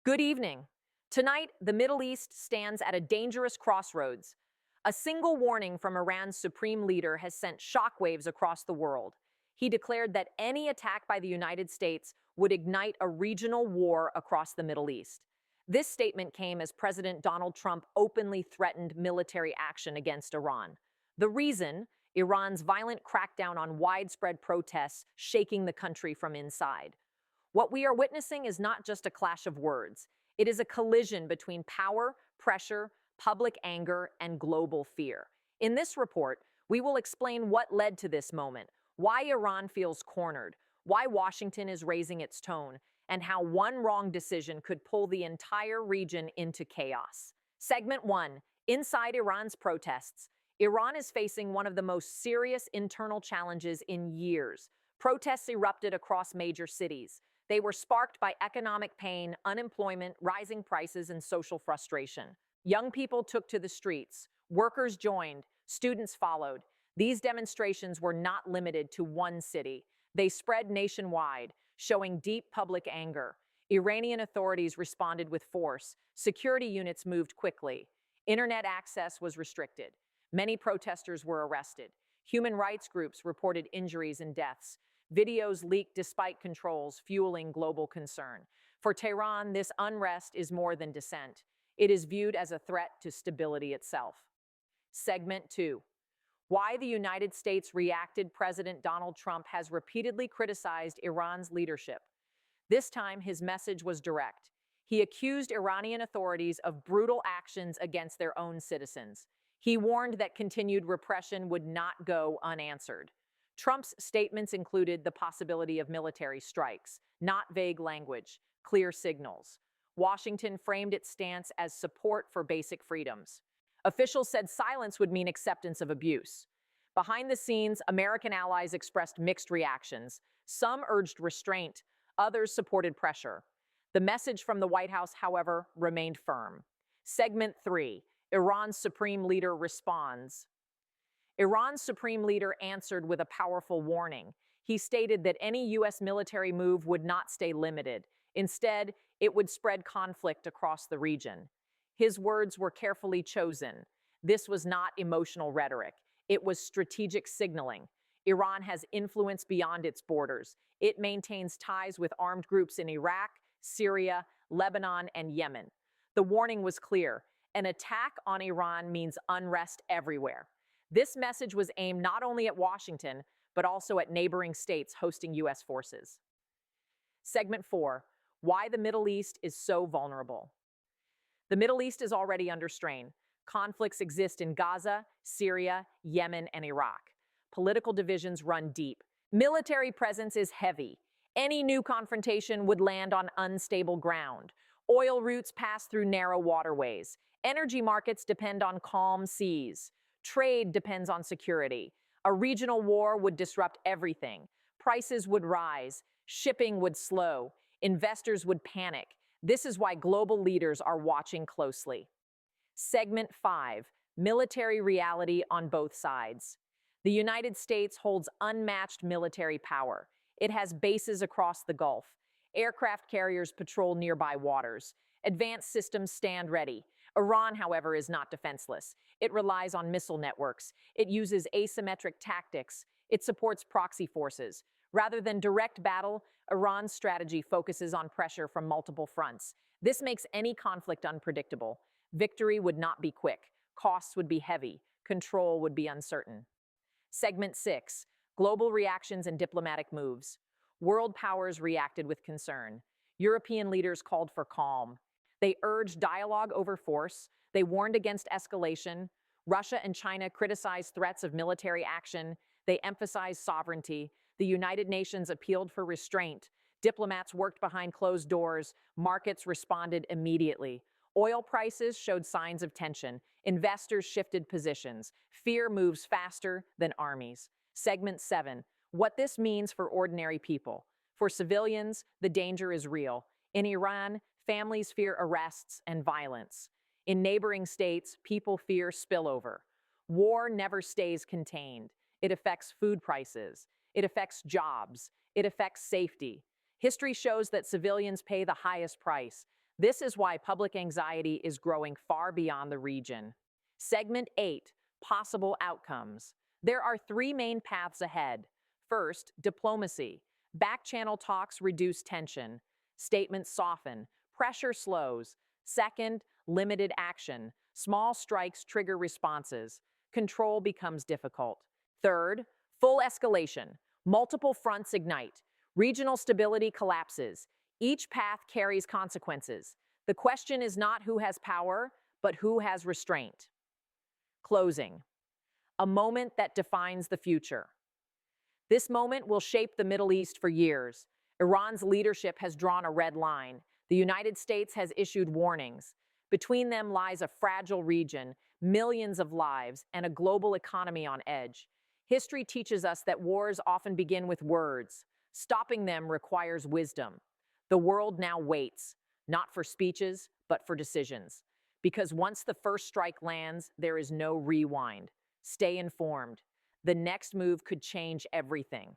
Good evening. Tonight, the Middle East stands at a dangerous crossroads. A single warning from Iran's supreme leader has sent shockwaves across the world. He declared that any attack by the United States would ignite a regional war across the Middle East. This statement came as President Donald Trump openly threatened military action against Iran. The reason? Iran's violent crackdown on widespread protests shaking the country from inside. What we are witnessing is not just a clash of words. It is a collision between power, pressure, public anger, and global fear. In this report, we will explain what led to this moment, why Iran feels cornered, why Washington is raising its tone, and how one wrong decision could pull the entire region into chaos. Segment 1. Inside Iran's protests. Iran is facing one of the most serious internal challenges in years. Protests erupted across major cities. They were sparked by economic pain, unemployment, rising prices, and social frustration. Young people took to the streets. Workers joined. Students followed. These demonstrations were not limited to one city. They spread nationwide, showing deep public anger. Iranian authorities responded with force. Security units moved quickly. Internet access was restricted. Many protesters were arrested. Human rights groups reported injuries and deaths. Videos leaked despite controls, fueling global concern. For Tehran, this unrest is more than dissent. It is viewed as a threat to stability itself. Segment 2. Why the United States reacted. President Donald Trump has repeatedly criticized Iran's leadership. This time, his message was direct. He accused Iranian authorities of brutal actions against their own citizens. He warned that continued repression would not go unanswered. Trump's statements included the possibility of military strikes, not vague language, clear signals. Washington framed its stance as support for basic freedoms. Officials said silence would mean acceptance of abuse. Behind the scenes, American allies expressed mixed reactions. Some urged restraint, others supported pressure. The message from the White House, however, remained firm. Segment 3. Iran's supreme leader responds. Iran's supreme leader answered with a powerful warning. He stated that any U.S. military move would not stay limited. Instead, it would spread conflict across the region. His words were carefully chosen. This was not emotional rhetoric. It was strategic signaling. Iran has influence beyond its borders. It maintains ties with armed groups in Iraq, Syria, Lebanon, and Yemen. The warning was clear. An attack on Iran means unrest everywhere. This message was aimed not only at Washington, but also at neighboring states hosting U.S. forces. Segment 4. Why the Middle East is so vulnerable. The Middle East is already under strain. Conflicts exist in Gaza, Syria, Yemen, and Iraq. Political divisions run deep. Military presence is heavy. Any new confrontation would land on unstable ground. Oil routes pass through narrow waterways. Energy markets depend on calm seas. Trade depends on security. A regional war would disrupt everything. Prices would rise. Shipping would slow. Investors would panic. This is why global leaders are watching closely. Segment 5. Military reality on both sides. The United States holds unmatched military power. It has bases across the Gulf. Aircraft carriers patrol nearby waters. Advanced systems stand ready. Iran, however, is not defenseless. It relies on missile networks. It uses asymmetric tactics. It supports proxy forces. Rather than direct battle, Iran's strategy focuses on pressure from multiple fronts. This makes any conflict unpredictable. Victory would not be quick. Costs would be heavy. Control would be uncertain. Segment 6. Global reactions and diplomatic moves. World powers reacted with concern. European leaders called for calm. They urged dialogue over force. They warned against escalation. Russia and China criticized threats of military action. They emphasized sovereignty. The United Nations appealed for restraint. Diplomats worked behind closed doors. Markets responded immediately. Oil prices showed signs of tension. Investors shifted positions. Fear moves faster than armies. Segment 7. What this means for ordinary people. For civilians, the danger is real. In Iran, families fear arrests and violence. In neighboring states, people fear spillover. War never stays contained. It affects food prices. It affects jobs. It affects safety. History shows that civilians pay the highest price. This is why public anxiety is growing far beyond the region. Segment 8, Possible Outcomes. There are three main paths ahead. First, diplomacy. Back-channel talks reduce tension. Statements soften. Pressure slows. Second, limited action. Small strikes trigger responses. Control becomes difficult. Third, full escalation. Multiple fronts ignite. Regional stability collapses. Each path carries consequences. The question is not who has power, but who has restraint. Closing. A moment that defines the future. This moment will shape the Middle East for years. Iran's leadership has drawn a red line. The United States has issued warnings. Between them lies a fragile region, millions of lives, and a global economy on edge. History teaches us that wars often begin with words. Stopping them requires wisdom. The world now waits, not for speeches, but for decisions. Because once the first strike lands, there is no rewind. Stay informed. The next move could change everything.